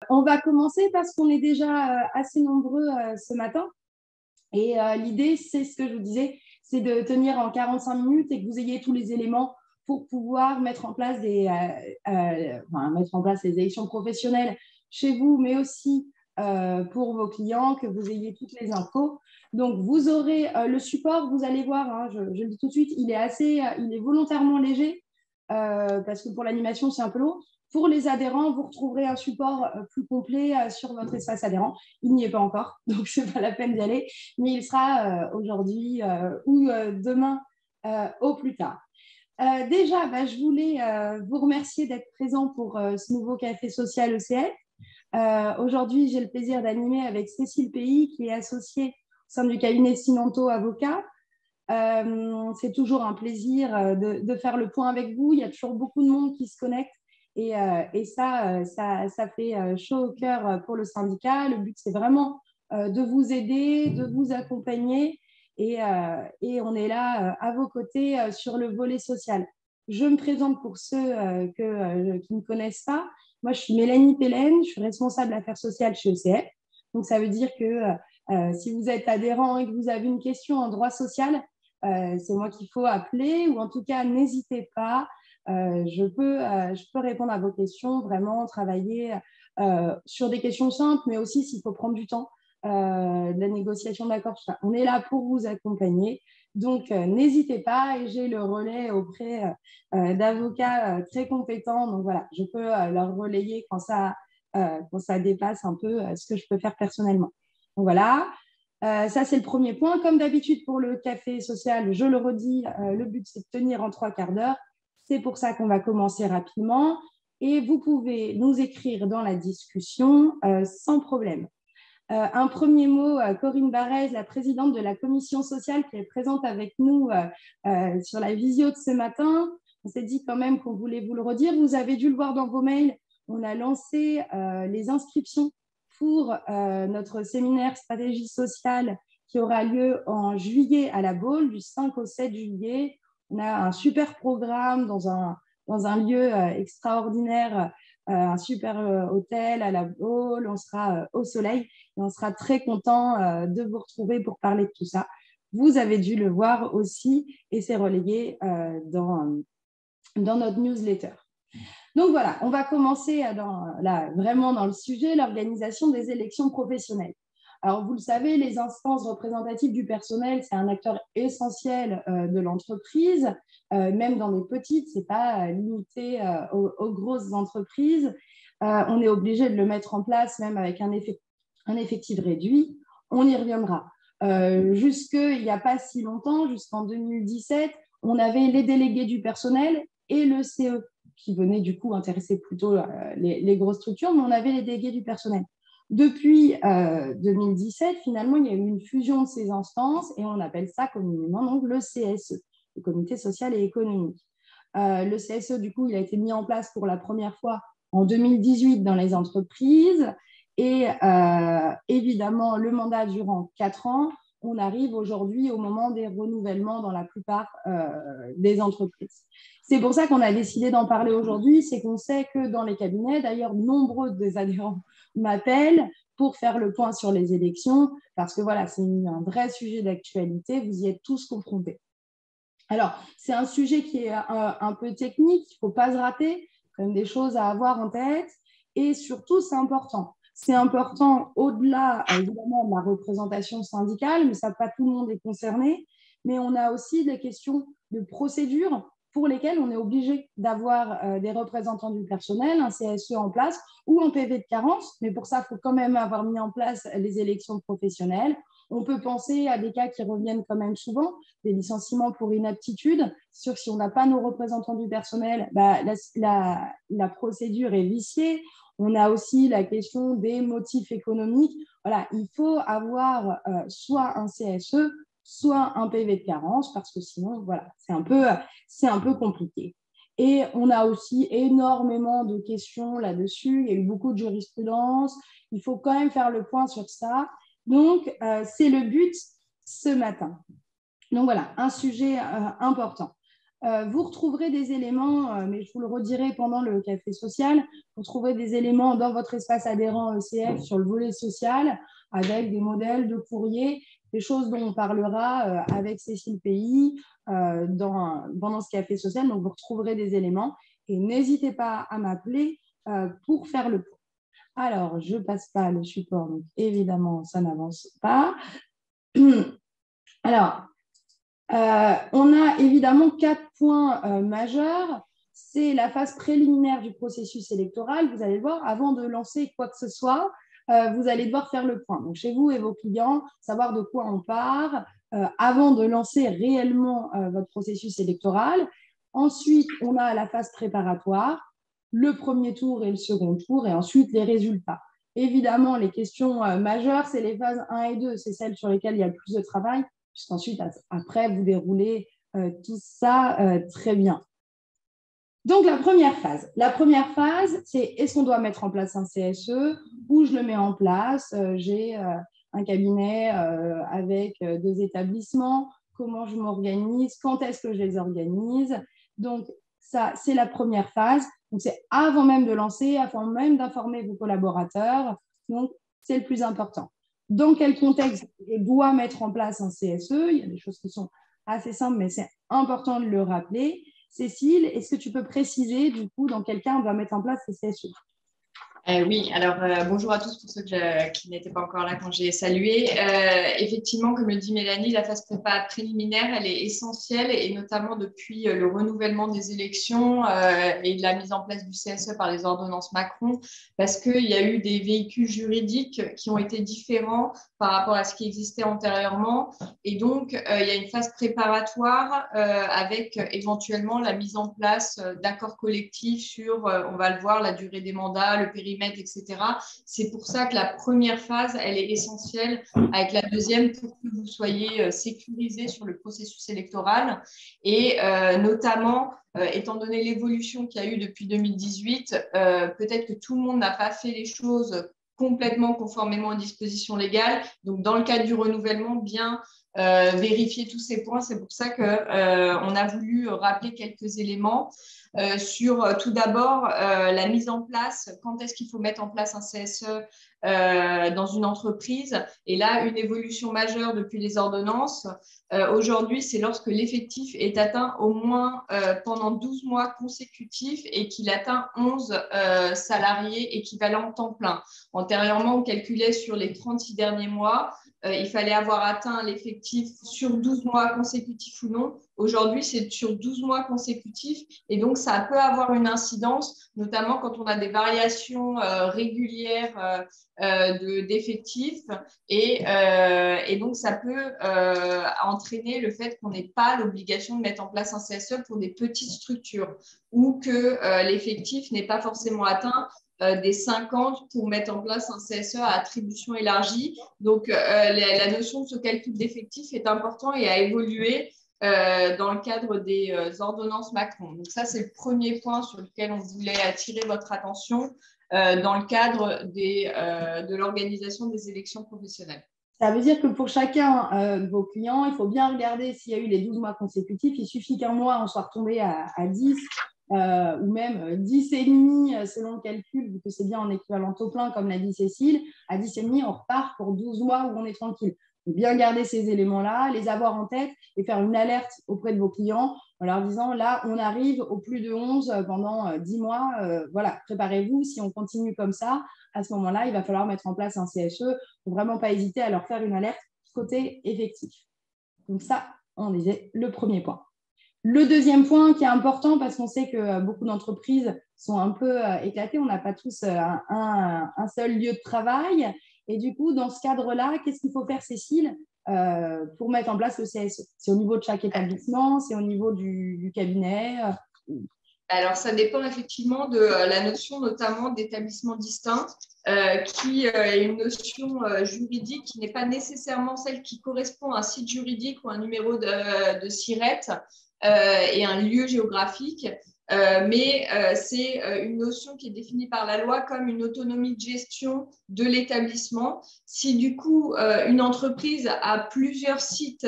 On va commencer parce qu'on est déjà assez nombreux ce matin. Et l'idée, c'est ce que je vous disais, c'est de tenir en 45 minutes et que vous ayez tous les éléments pour pouvoir mettre en place les élections professionnelles chez vous, mais aussi pour vos clients, que vous ayez toutes les infos. Donc, vous aurez le support, vous allez voir, hein, je le dis tout de suite, il est volontairement léger parce que pour l'animation, c'est un peu lourd. Pour les adhérents, vous retrouverez un support plus complet sur votre espace adhérent. Il n'y est pas encore, donc ce n'est pas la peine d'y aller, mais il sera aujourd'hui ou demain au plus tard. Déjà, je voulais vous remercier d'être présent pour ce nouveau café social ECF. Aujourd'hui, j'ai le plaisir d'animer avec Cécile Pays, qui est associée au sein du cabinet Sinanto Avocat. C'est toujours un plaisir de faire le point avec vous. Il y a toujours beaucoup de monde qui se connecte et ça fait chaud au cœur pour le syndicat. Le but, c'est vraiment de vous aider, de vous accompagner et on est là à vos côtés sur le volet social. Je me présente pour ceux qui ne me connaissent pas. Moi, je suis Mélanie Pélène, je suis responsable affaires sociales chez ECF. Donc, ça veut dire que si vous êtes adhérent et que vous avez une question en droit social, c'est moi qu'il faut appeler ou en tout cas, n'hésitez pas. Je peux répondre à vos questions, vraiment travailler sur des questions simples, mais aussi s'il faut prendre du temps, de la négociation d'accord. On est là pour vous accompagner. Donc, n'hésitez pas et j'ai le relais auprès d'avocats très compétents. Donc, voilà, je peux leur relayer quand ça dépasse un peu ce que je peux faire personnellement. Donc, voilà. Ça, c'est le premier point. Comme d'habitude pour le café social, je le redis, le but, c'est de tenir en 3/4 d'heure. C'est pour ça qu'on va commencer rapidement. Et vous pouvez nous écrire dans la discussion sans problème. Un premier mot, Corinne Barrez, la présidente de la commission sociale qui est présente avec nous sur la visio de ce matin. On s'est dit quand même qu'on voulait vous le redire. Vous avez dû le voir dans vos mails. On a lancé les inscriptions pour notre séminaire stratégie sociale qui aura lieu en juillet à la Baule, du 5 au 7 juillet. On a un super programme dans un lieu extraordinaire, un super hôtel à la Baule. On sera au soleil et on sera très content de vous retrouver pour parler de tout ça. Vous avez dû le voir aussi et c'est relayé dans notre newsletter. Donc voilà, on va commencer vraiment dans le sujet, l'organisation des élections professionnelles. Alors, vous le savez, les instances représentatives du personnel, c'est un acteur essentiel de l'entreprise, même dans les petites, ce n'est pas limité aux grosses entreprises. On est obligé de le mettre en place, même avec un effectif réduit. On y reviendra. Il n'y a pas si longtemps, jusqu'en 2017, on avait les délégués du personnel et le CE qui venaient du coup intéresser plutôt les grosses structures, mais on avait les délégués du personnel. Depuis 2017, finalement, il y a eu une fusion de ces instances et on appelle ça communément donc, le CSE, le Comité social et économique. Le CSE, du coup, il a été mis en place pour la première fois en 2018 dans les entreprises et évidemment, le mandat durant 4 ans. On arrive aujourd'hui au moment des renouvellements dans la plupart des entreprises. C'est pour ça qu'on a décidé d'en parler aujourd'hui, c'est qu'on sait que dans les cabinets, d'ailleurs, nombreux des adhérents m'appellent pour faire le point sur les élections, parce que voilà, c'est un vrai sujet d'actualité, vous y êtes tous confrontés. Alors, c'est un sujet qui est un peu technique, il ne faut pas se rater, quand même des choses à avoir en tête, et surtout, c'est important. C'est important au-delà, évidemment, de la représentation syndicale, mais ça, pas tout le monde est concerné, mais on a aussi des questions de procédure pour lesquelles on est obligé d'avoir des représentants du personnel, un CSE en place ou un PV de carence, mais pour ça, il faut quand même avoir mis en place les élections professionnelles. On peut penser à des cas qui reviennent quand même souvent, des licenciements pour inaptitude. C'est sûr que si on n'a pas nos représentants du personnel, la procédure est viciée. On a aussi la question des motifs économiques. Voilà, il faut avoir soit un CSE, soit un PV de carence, parce que sinon, voilà, c'est un peu compliqué. Et on a aussi énormément de questions là-dessus. Il y a eu beaucoup de jurisprudence. Il faut quand même faire le point sur ça. Donc, c'est le but ce matin. Donc voilà, un sujet important. Vous retrouverez des éléments, mais je vous le redirai pendant le café social, vous trouverez des éléments dans votre espace adhérent ECF sur le volet social, avec des modèles de courrier, des choses dont on parlera avec Cécile Pays pendant ce café social. Donc, vous retrouverez des éléments et n'hésitez pas à m'appeler pour faire le point. Alors, je ne passe pas le support, donc évidemment, ça n'avance pas. Alors, on a évidemment 4 points majeurs. C'est la phase préliminaire du processus électoral. Vous allez le voir, avant de lancer quoi que ce soit, vous allez devoir faire le point. Donc, chez vous et vos clients, savoir de quoi on part avant de lancer réellement votre processus électoral. Ensuite, on a la phase préparatoire, le premier tour et le second tour, et ensuite les résultats. Évidemment, les questions majeures, c'est les phases 1 et 2. C'est celles sur lesquelles il y a le plus de travail. Ensuite, après, vous déroulez tout ça très bien. Donc, la première phase, c'est est-ce qu'on doit mettre en place un CSE? Où je le mets en place? J'ai un cabinet avec 2 établissements. Comment je m'organise? Quand est-ce que je les organise? Donc, ça, c'est la première phase. Donc, c'est avant même de lancer, avant même d'informer vos collaborateurs. Donc, c'est le plus important. Dans quel contexte je dois mettre en place un CSE? Il y a des choses qui sont assez simples, mais c'est important de le rappeler. Cécile, est-ce que tu peux préciser du coup dans quel cas on doit mettre en place ces CSE? Oui, alors bonjour à tous pour ceux qui n'étaient pas encore là quand j'ai salué. Effectivement, comme le dit Mélanie, la phase prépa préliminaire, elle est essentielle et notamment depuis le renouvellement des élections et la mise en place du CSE par les ordonnances Macron, parce qu'il y a eu des véhicules juridiques qui ont été différents par rapport à ce qui existait antérieurement. Et donc, il y a une phase préparatoire avec éventuellement la mise en place d'accords collectifs sur, on va le voir, la durée des mandats, le périmètre, etc. C'est pour ça que la première phase, elle est essentielle avec la deuxième pour que vous soyez sécurisé sur le processus électoral et notamment, étant donné l'évolution qu'il y a eu depuis 2018, peut-être que tout le monde n'a pas fait les choses complètement conformément aux dispositions légales. Donc, dans le cadre du renouvellement, bien vérifier tous ces points. C'est pour ça qu'on a voulu rappeler quelques éléments sur tout d'abord la mise en place, quand est-ce qu'il faut mettre en place un CSE dans une entreprise. Et là, une évolution majeure depuis les ordonnances. Aujourd'hui, c'est lorsque l'effectif est atteint au moins pendant 12 mois consécutifs et qu'il atteint 11 salariés équivalents temps plein. Antérieurement, on calculait sur les 36 derniers mois. Il fallait avoir atteint l'effectif sur 12 mois consécutifs ou non. Aujourd'hui, c'est sur 12 mois consécutifs et donc ça peut avoir une incidence, notamment quand on a des variations régulières d'effectifs et donc ça peut entraîner le fait qu'on n'ait pas l'obligation de mettre en place un CSE pour des petites structures ou que l'effectif n'est pas forcément atteint des 50 pour mettre en place un CSE à attribution élargie. Donc, la notion de ce calcul d'effectif est important et a évolué dans le cadre des ordonnances Macron. Donc, ça, c'est le premier point sur lequel on voulait attirer votre attention dans le cadre de l'organisation des élections professionnelles. Ça veut dire que pour chacun de vos clients, il faut bien regarder s'il y a eu les 12 mois consécutifs. Il suffit qu'un mois, on soit retombé à 10 ou même 10 et demi selon le calcul, vu que c'est bien en équivalent taux plein, comme l'a dit Cécile. À 10 et demi, on repart pour 12 mois où on est tranquille. Il faut bien garder ces éléments-là, les avoir en tête et faire une alerte auprès de vos clients en leur disant, là, on arrive au plus de 11 pendant 10 mois. Voilà, préparez-vous. Si on continue comme ça, à ce moment-là, il va falloir mettre en place un CSE. Il ne faut vraiment pas hésiter à leur faire une alerte côté effectif. Donc ça, on disait le premier point. Le deuxième point qui est important, parce qu'on sait que beaucoup d'entreprises sont un peu éclatées, on n'a pas tous un seul lieu de travail. Et du coup, dans ce cadre-là, qu'est-ce qu'il faut faire, Cécile, pour mettre en place le CSE? C'est au niveau de chaque établissement, c'est au niveau du cabinet Alors, ça dépend effectivement de la notion notamment d'établissement distinct, qui est une notion juridique qui n'est pas nécessairement celle qui correspond à un site juridique ou un numéro de SIRET et un lieu géographique. mais c'est une notion qui est définie par la loi comme une autonomie de gestion de l'établissement. Si du coup, une entreprise a plusieurs sites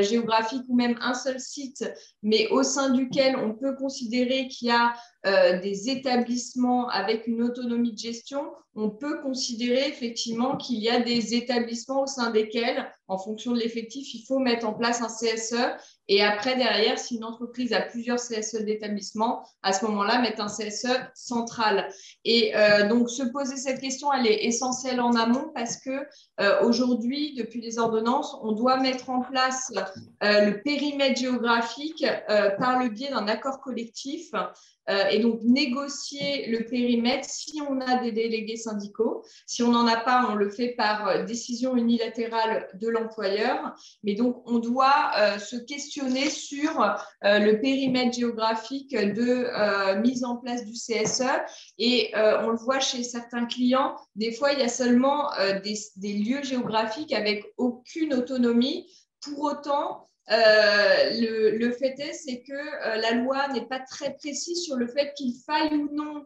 géographiques ou même un seul site, mais au sein duquel on peut considérer qu'il y a des établissements avec une autonomie de gestion, on peut considérer effectivement qu'il y a des établissements au sein desquels, en fonction de l'effectif, il faut mettre en place un CSE. Et après, derrière, si une entreprise a plusieurs CSE d'établissement, à ce moment-là, mettre un CSE central. Et donc, se poser cette question, elle est essentielle en amont parce que aujourd'hui, depuis les ordonnances, on doit mettre en place le périmètre géographique par le biais d'un accord collectif. Et donc, négocier le périmètre si on a des délégués syndicaux. Si on n'en a pas, on le fait par décision unilatérale de l'employeur. Mais donc, on doit se questionner sur le périmètre géographique de mise en place du CSE. Et on le voit chez certains clients, des fois, il y a seulement des lieux géographiques avec aucune autonomie. Pour autant, le fait c'est que la loi n'est pas très précise sur le fait qu'il faille ou non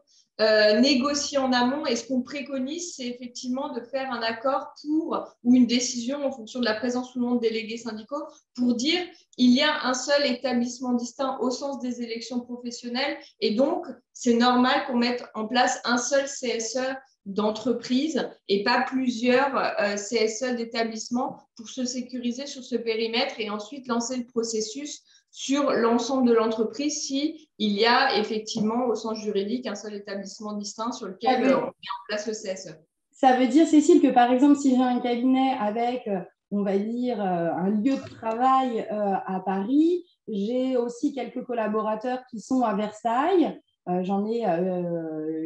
négocier en amont. Et ce qu'on préconise, c'est effectivement de faire un accord ou une décision en fonction de la présence ou non de délégués syndicaux pour dire il y a un seul établissement distinct au sens des élections professionnelles et donc c'est normal qu'on mette en place un seul CSE d'entreprise et pas plusieurs CSE d'établissement pour se sécuriser sur ce périmètre et ensuite lancer le processus sur l'ensemble de l'entreprise si il y a effectivement au sens juridique un seul établissement distinct sur lequel on met en place le CSE. Ça veut dire, Cécile, que par exemple, si j'ai un cabinet avec, on va dire, un lieu de travail à Paris, j'ai aussi quelques collaborateurs qui sont à Versailles, j'en ai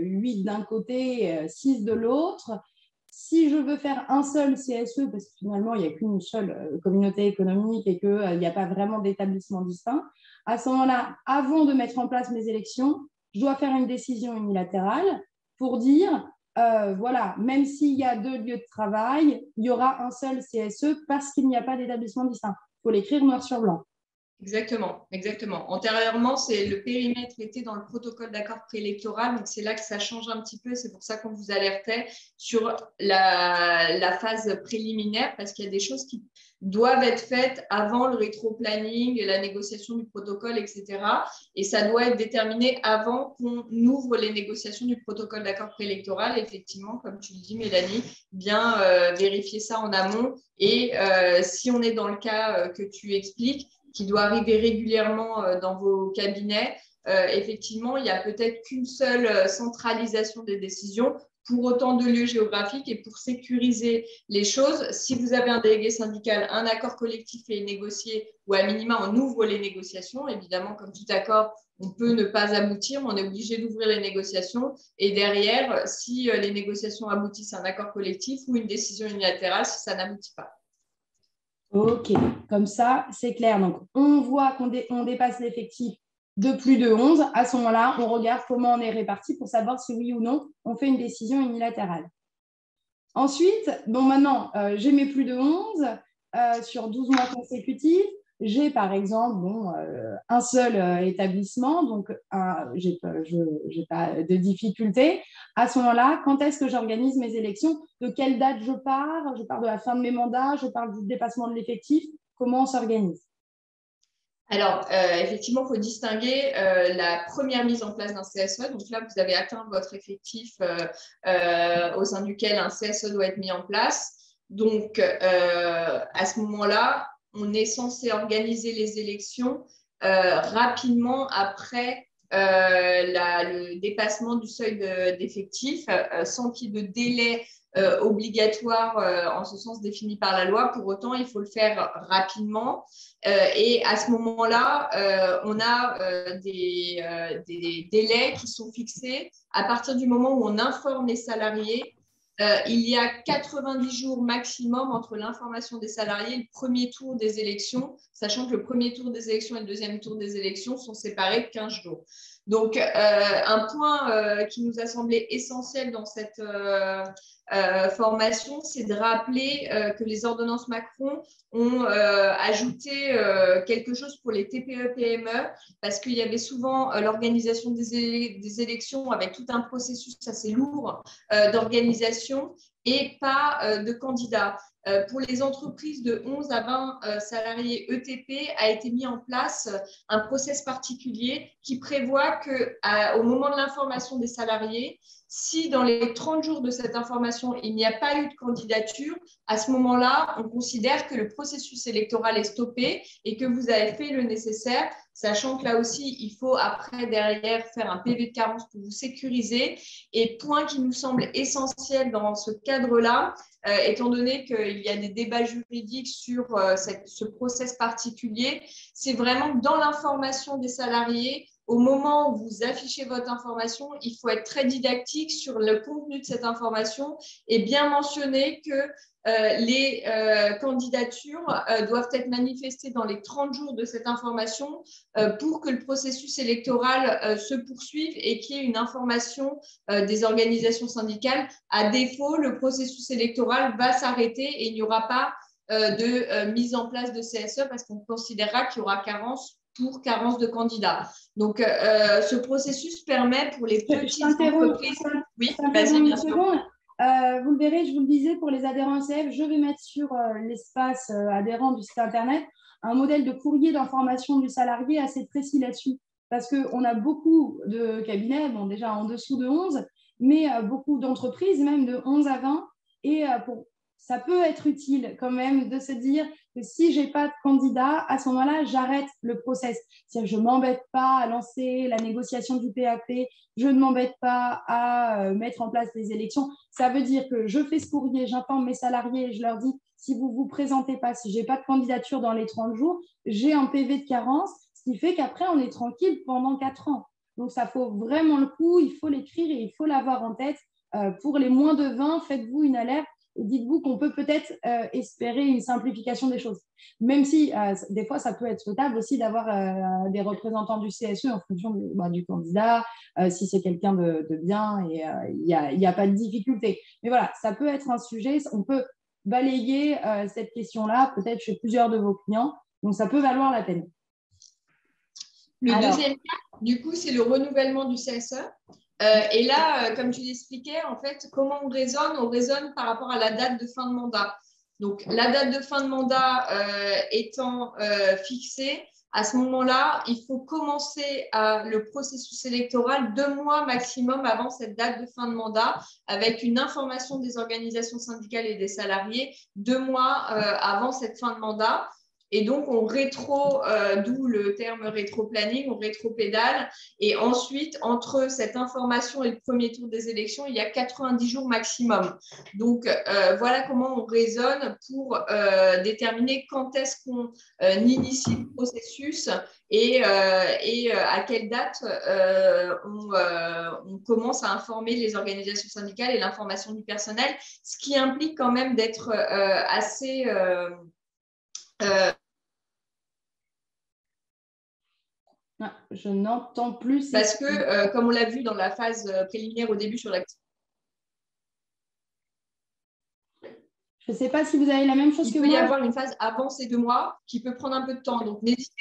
8 d'un côté, 6 de l'autre. Si je veux faire un seul CSE, parce que finalement, il n'y a qu'une seule communauté économique et qu'il n'y a pas vraiment d'établissement distinct, à ce moment-là, avant de mettre en place mes élections, je dois faire une décision unilatérale pour dire, voilà, même s'il y a 2 lieux de travail, il y aura un seul CSE parce qu'il n'y a pas d'établissement distinct. Il faut l'écrire noir sur blanc. Exactement, exactement. Antérieurement, c'est le périmètre était dans le protocole d'accord préélectoral, donc c'est là que ça change un petit peu. C'est pour ça qu'on vous alertait sur la phase préliminaire, parce qu'il y a des choses qui doivent être faites avant le rétro-planning, la négociation du protocole, etc. Et ça doit être déterminé avant qu'on ouvre les négociations du protocole d'accord préélectoral. Effectivement, comme tu le dis, Mélanie, bien vérifier ça en amont. Et si on est dans le cas que tu expliques, qui doit arriver régulièrement dans vos cabinets, effectivement, il n'y a peut-être qu'une seule centralisation des décisions pour autant de lieux géographiques et pour sécuriser les choses. Si vous avez un délégué syndical, un accord collectif est négocié ou à minima, on ouvre les négociations. Évidemment, comme tout accord, on peut ne pas aboutir, on est obligé d'ouvrir les négociations. Et derrière, si les négociations aboutissent à un accord collectif ou une décision unilatérale, si ça n'aboutit pas. Ok, comme ça, c'est clair. Donc, on voit qu'on dépasse l'effectif de plus de 11. À ce moment-là, on regarde comment on est réparti pour savoir si oui ou non, on fait une décision unilatérale. Ensuite, bon, maintenant, j'ai mes plus de 11 sur 12 mois consécutifs. J'ai, par exemple, un seul établissement, donc je n'ai pas de difficulté. À ce moment-là, quand est-ce que j'organise mes élections? De quelle date je pars? Je pars de la fin de mes mandats? Je pars du dépassement de l'effectif? Comment on s'organise? Alors, effectivement, il faut distinguer la première mise en place d'un CSE. Donc là, vous avez atteint votre effectif au sein duquel un CSE doit être mis en place. Donc, à ce moment-là, on est censé organiser les élections rapidement après le dépassement du seuil d'effectif, sans qu'il y ait de délai obligatoire en ce sens défini par la loi. Pour autant, il faut le faire rapidement. Et à ce moment-là, on a des délais qui sont fixés à partir du moment où on informe les salariés. Il y a 90 jours maximum entre l'information des salariés et le premier tour des élections, sachant que le premier tour des élections et le deuxième tour des élections sont séparés de 15 jours. Donc, un point qui nous a semblé essentiel dans cette formation, c'est de rappeler que les ordonnances Macron ont ajouté quelque chose pour les TPE-PME parce qu'il y avait souvent l'organisation des élections avec tout un processus assez lourd d'organisation et pas de candidats. Pour les entreprises de 11 à 20 salariés ETP, a été mis en place un process particulier qui prévoit qu'au moment de l'information des salariés, si dans les 30 jours de cette information, il n'y a pas eu de candidature, à ce moment-là, on considère que le processus électoral est stoppé et que vous avez fait le nécessaire, sachant que là aussi, il faut après, derrière, faire un PV de carence pour vous sécuriser. Et point qui nous semble essentiel dans ce cadre-là, étant donné qu'il y a des débats juridiques sur ce process particulier, c'est vraiment dans l'information des salariés, au moment où vous affichez votre information, il faut être très didactique sur le contenu de cette information et bien mentionner que les candidatures doivent être manifestées dans les 30 jours de cette information pour que le processus électoral se poursuive et qu'il y ait une information des organisations syndicales. À défaut, le processus électoral va s'arrêter et il n'y aura pas de mise en place de CSE parce qu'on considérera qu'il y aura carence de candidats. Donc, ce processus permet pour les petites entreprises… Oui, vas-y, bien sûr. Vous le verrez, je vous le disais, pour les adhérents ECF, je vais mettre sur l'espace adhérent du site internet un modèle de courrier d'information du salarié assez précis là-dessus. Parce qu'on a beaucoup de cabinets, bon, déjà en dessous de 11, mais beaucoup d'entreprises, même de 11 à 20. Et ça peut être utile quand même de se dire que si je n'ai pas de candidat, à ce moment-là, j'arrête le process. C'est-à-dire, je ne m'embête pas à lancer la négociation du PAP, je ne m'embête pas à mettre en place les élections. Ça veut dire que je fais ce courrier, j'informe mes salariés et je leur dis, si vous ne vous présentez pas, si je n'ai pas de candidature dans les 30 jours, j'ai un PV de carence, ce qui fait qu'après, on est tranquille pendant 4 ans. Donc, ça vaut vraiment le coup, il faut l'écrire et il faut l'avoir en tête. Pour les moins de 20, faites-vous une alerte. Et dites-vous qu'on peut peut-être espérer une simplification des choses. Même si, des fois, ça peut être souhaitable aussi d'avoir des représentants du CSE en fonction du candidat, si c'est quelqu'un de bien et il n'y a pas de difficulté. Mais voilà, ça peut être un sujet. On peut balayer cette question-là peut-être chez plusieurs de vos clients. Donc, ça peut valoir la peine. Le deuxième cas, du coup, c'est le renouvellement du CSE. Et là, comme tu l'expliquais, en fait, comment on raisonne? On raisonne par rapport à la date de fin de mandat. Donc, la date de fin de mandat étant fixée, à ce moment-là, il faut commencer le processus électoral 2 mois maximum avant cette date de fin de mandat, avec une information des organisations syndicales et des salariés 2 mois avant cette fin de mandat. Et donc, on d'où le terme rétro-planning, on rétro-pédale. Et ensuite, entre cette information et le premier tour des élections, il y a 90 jours maximum. Donc, voilà comment on raisonne pour déterminer quand est-ce qu'on initie le processus et à quelle date on commence à informer les organisations syndicales et l'information du personnel, ce qui implique quand même d'être assez… je n'entends plus. Parce que, comme on l'a vu dans la phase préliminaire au début sur l'activité. Je ne sais pas si vous avez la même chose que moi. Il peut y avoir une phase avant ces 2 mois qui peut prendre un peu de temps. Donc, n'hésitez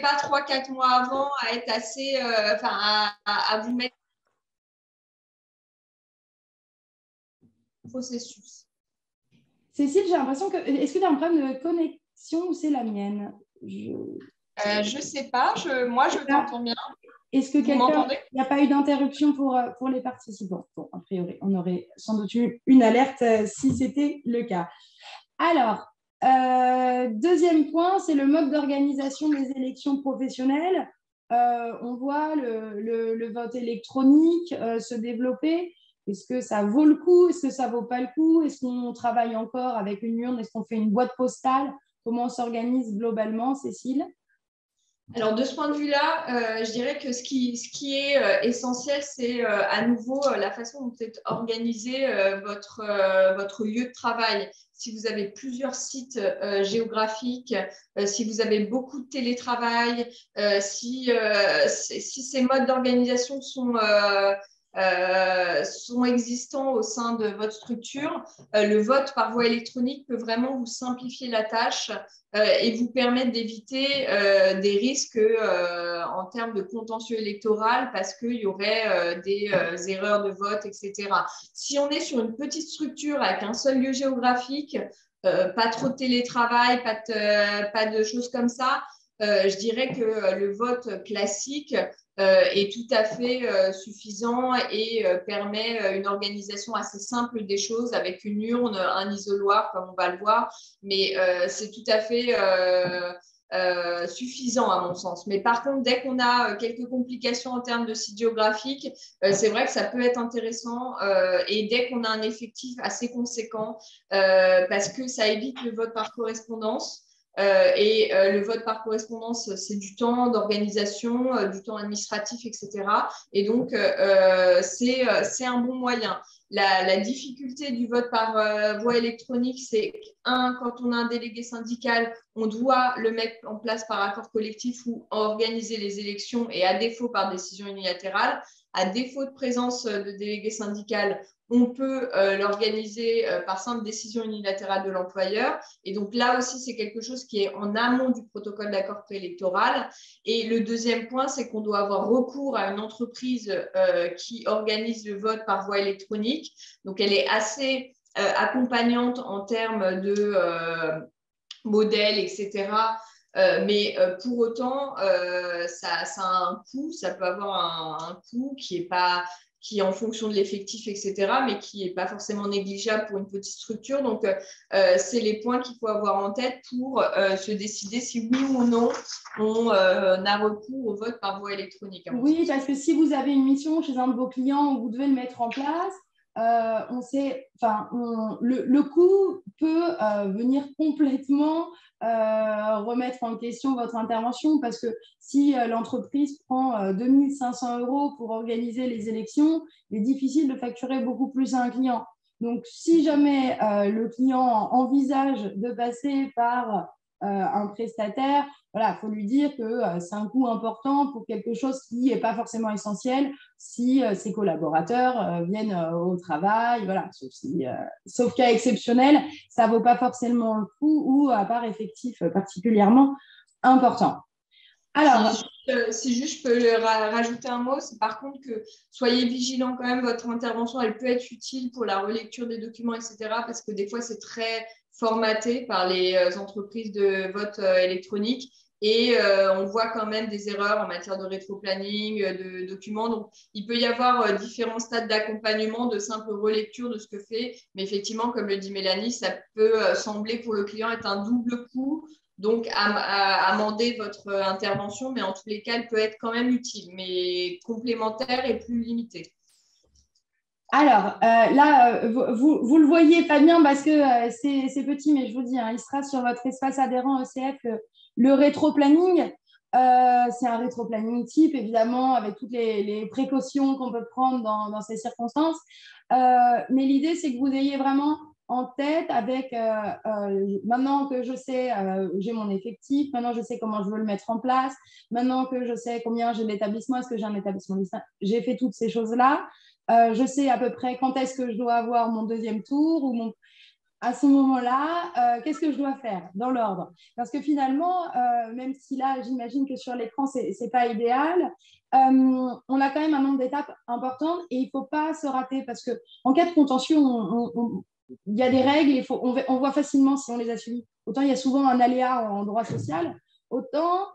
pas 3-4 mois avant à être assez… à vous mettre au processus. Cécile, j'ai l'impression que… Est-ce que tu as un problème de connexion ou c'est la mienne? Je ne sais pas. Moi, je t'entends bien. Est-ce que quelqu'un… Il n'y a pas eu d'interruption pour les participants? Bon, a priori, on aurait sans doute eu une alerte si c'était le cas. Alors, deuxième point, c'est le mode d'organisation des élections professionnelles. On voit le vote électronique se développer. Est-ce que ça vaut le coup? Est-ce que ça ne vaut pas le coup? Est-ce qu'on travaille encore avec une urne? Est-ce qu'on fait une boîte postale? Comment on s'organise globalement, Cécile? Alors, de ce point de vue-là, je dirais que ce qui est essentiel, c'est à nouveau la façon dont est organisé votre lieu de travail. Si vous avez plusieurs sites géographiques, si vous avez beaucoup de télétravail, si ces modes d'organisation sont existants au sein de votre structure, le vote par voie électronique peut vraiment vous simplifier la tâche et vous permettre d'éviter des risques en termes de contentieux électoral parce qu'il y aurait des erreurs de vote, etc. Si on est sur une petite structure avec un seul lieu géographique, pas trop de télétravail, pas de choses comme ça, je dirais que le vote classique est tout à fait suffisant et permet une organisation assez simple des choses avec une urne, un isoloir, comme on va le voir. Mais c'est tout à fait suffisant à mon sens. Mais par contre, dès qu'on a quelques complications en termes de site géographique, c'est vrai que ça peut être intéressant et dès qu'on a un effectif assez conséquent, parce que ça évite le vote par correspondance. Le vote par correspondance, c'est du temps d'organisation, du temps administratif, etc. Et donc, c'est un bon moyen. La difficulté du vote par voie électronique, c'est quand on a un délégué syndical, on doit le mettre en place par accord collectif ou organiser les élections et à défaut par décision unilatérale. À défaut de présence de délégué syndical, on peut l'organiser par simple décision unilatérale de l'employeur. Et donc là aussi, c'est quelque chose qui est en amont du protocole d'accord préélectoral. Et le deuxième point, c'est qu'on doit avoir recours à une entreprise qui organise le vote par voie électronique. Donc elle est assez accompagnante en termes de modèles, etc. Mais pour autant, ça a un coût, ça peut avoir un coût qui est en fonction de l'effectif, etc., mais qui n'est pas forcément négligeable pour une petite structure. Donc, c'est les points qu'il faut avoir en tête pour se décider si oui ou non on a recours au vote par voie électronique. Oui, parce que si vous avez une mission chez un de vos clients où vous devez le mettre en place, le coût peut venir complètement remettre en question votre intervention parce que si l'entreprise prend 2 500 € pour organiser les élections, il est difficile de facturer beaucoup plus à un client. Donc, si jamais le client envisage de passer par un prestataire, voilà, il faut lui dire que c'est un coût important pour quelque chose qui n'est pas forcément essentiel si ses collaborateurs viennent au travail, voilà, sauf cas exceptionnel, ça ne vaut pas forcément le coup ou à part effectif particulièrement important. Alors, si juste je peux rajouter un mot, c'est par contre que soyez vigilant quand même, votre intervention, elle peut être utile pour la relecture des documents, etc. Parce que des fois, c'est très formaté par les entreprises de vote électronique et on voit quand même des erreurs en matière de rétroplanning, de documents. Donc, il peut y avoir différents stades d'accompagnement, de simple relecture de ce que fait. Mais effectivement, comme le dit Mélanie, ça peut sembler pour le client être un double coût. Donc, amender votre intervention, mais en tous les cas, elle peut être quand même utile, mais complémentaire et plus limitée. Alors, là, vous le voyez pas bien parce que c'est petit, mais je vous dis, hein, il sera sur votre espace adhérent ECF, le rétro-planning. C'est un rétro-planning type, évidemment, avec toutes les précautions qu'on peut prendre dans ces circonstances. Mais l'idée, c'est que vous ayez vraiment en tête avec, maintenant que je sais, j'ai mon effectif, maintenant je sais comment je veux le mettre en place, maintenant que je sais combien j'ai d'établissements, est-ce que j'ai un établissement distinct, j'ai fait toutes ces choses-là. Je sais à peu près quand est-ce que je dois avoir mon deuxième tour ou à ce moment-là, qu'est-ce que je dois faire dans l'ordre? Parce que finalement, même si là, j'imagine que sur l'écran, ce n'est pas idéal, on a quand même un nombre d'étapes importantes et il ne faut pas se rater parce qu'en cas de contentieux, il y a des règles, on voit facilement si on les a suivies. Autant il y a souvent un aléa en droit social, autant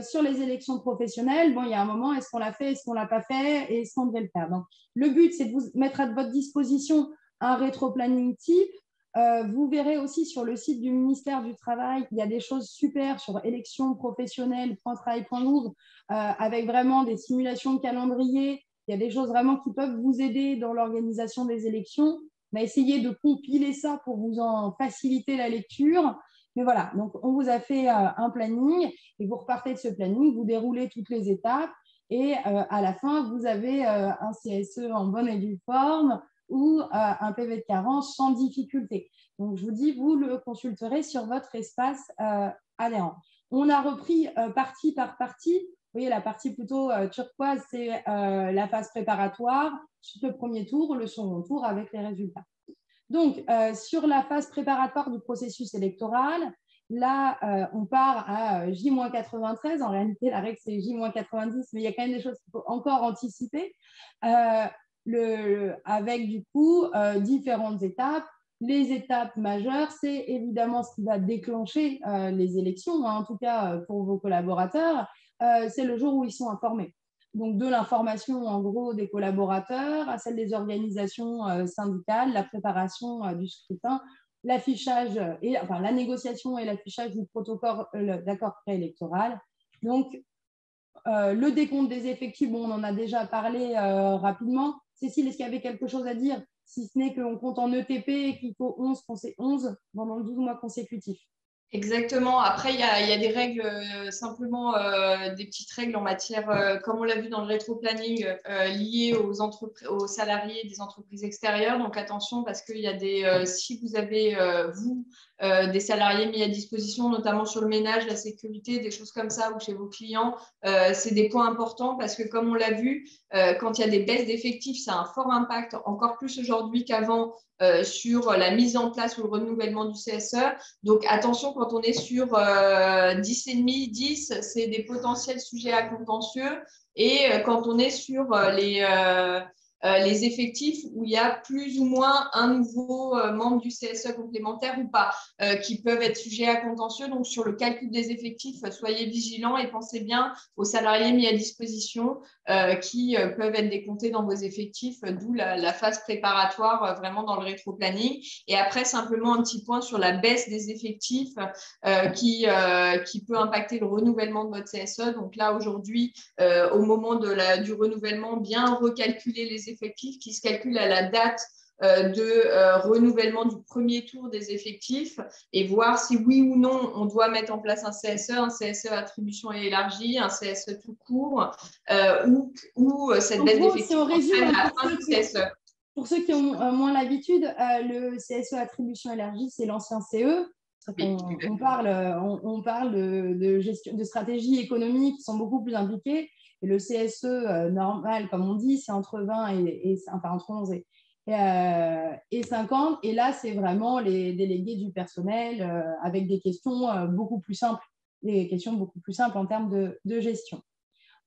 sur les élections professionnelles, bon, il y a un moment, est-ce qu'on l'a fait, est-ce qu'on ne l'a pas fait et est-ce qu'on devait le faire? Donc, le but, c'est de vous mettre à votre disposition un rétro-planning type. Vous verrez aussi sur le site du ministère du Travail, il y a des choses super sur élections professionnelles.travail.gouv avec vraiment des simulations de calendrier. Il y a des choses vraiment qui peuvent vous aider dans l'organisation des élections. On a essayé de compiler ça pour vous en faciliter la lecture. Mais voilà, donc on vous a fait un planning et vous repartez de ce planning, vous déroulez toutes les étapes et à la fin, vous avez un CSE en bonne et due forme ou un PV de carence sans difficulté. Donc, je vous dis, vous le consulterez sur votre espace adhérent. On a repris partie par partie. Vous voyez, la partie plutôt turquoise, c'est la phase préparatoire, le premier tour, le second tour avec les résultats. Donc, sur la phase préparatoire du processus électoral, là, on part à J-93. En réalité, la règle, c'est J-90, mais il y a quand même des choses qu'il faut encore anticiper. Avec, du coup, différentes étapes. Les étapes majeures, c'est évidemment ce qui va déclencher les élections, hein, en tout cas pour vos collaborateurs. C'est le jour où ils sont informés. Donc, de l'information, en gros, des collaborateurs à celle des organisations syndicales, la préparation du scrutin, l'affichage, enfin, la négociation et l'affichage du protocole d'accord préélectoral. Donc, le décompte des effectifs, bon, on en a déjà parlé rapidement. Cécile, est-ce qu'il y avait quelque chose à dire, si ce n'est qu'on compte en ETP et qu'il faut 11 pendant 12 mois consécutifs? Exactement. Après, il y a des règles, simplement des petites règles en matière, comme on l'a vu dans le rétro-planning, liées aux salariés des entreprises extérieures. Donc, attention, parce qu'il y a si vous avez, vous, des salariés mis à disposition, notamment sur le ménage, la sécurité, des choses comme ça, ou chez vos clients, c'est des points importants parce que, comme on l'a vu, quand il y a des baisses d'effectifs, ça a un fort impact, encore plus aujourd'hui qu'avant, sur la mise en place ou le renouvellement du CSE. Donc, attention, quand on est sur 10,5, 10, c'est des potentiels sujets à contentieux. Et quand on est sur les effectifs où il y a plus ou moins un nouveau membre du CSE complémentaire ou pas, qui peuvent être sujets à contentieux. Donc, sur le calcul des effectifs, soyez vigilants et pensez bien aux salariés mis à disposition qui peuvent être décomptés dans vos effectifs, d'où la phase préparatoire vraiment dans le rétro-planning. Et après, simplement un petit point sur la baisse des effectifs qui peut impacter le renouvellement de votre CSE. Donc là, aujourd'hui, au moment du renouvellement, bien recalculer les effectifs qui se calculent à la date de renouvellement du premier tour des effectifs et voir si oui ou non on doit mettre en place un CSE attribution élargie, un CSE tout court ou cette baisse gros, si d'effectifs on résume entraîne la fin du CSE. Pour ceux qui ont moins l'habitude, le CSE attribution élargie, c'est l'ancien CE. Oui. On parle de stratégies économiques qui sont beaucoup plus impliquées. Et le CSE normal, comme on dit, c'est entre 20 enfin, entre 11 et 50. Et là, c'est vraiment les délégués du personnel avec des questions beaucoup plus simples, des questions beaucoup plus simples en termes de gestion.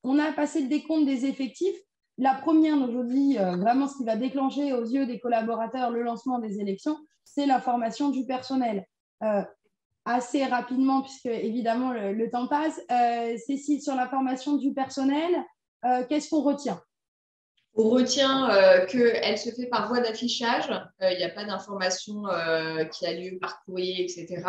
On a passé le décompte des effectifs. La première, aujourd'hui, vraiment ce qui va déclencher aux yeux des collaborateurs le lancement des élections, c'est la formation du personnel. Assez rapidement, puisque évidemment le temps passe. Cécile, sur la formation du personnel, qu'est-ce qu'on retient? On retient qu'elle se fait par voie d'affichage. Il n'y a pas d'information qui a lieu par courrier, etc.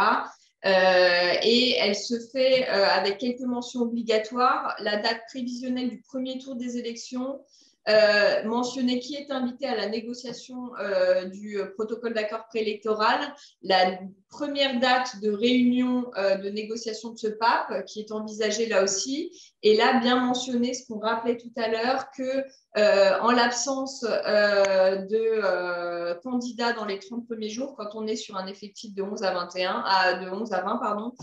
Et elle se fait avec quelques mentions obligatoires. La date prévisionnelle du premier tour des élections, mentionner qui est invité à la négociation du protocole d'accord préélectoral, la première date de réunion de négociation de ce PAP qui est envisagée là aussi, et là bien mentionner ce qu'on rappelait tout à l'heure que en l'absence de candidats dans les 30 premiers jours, quand on est sur un effectif de 11 à 20, pardon,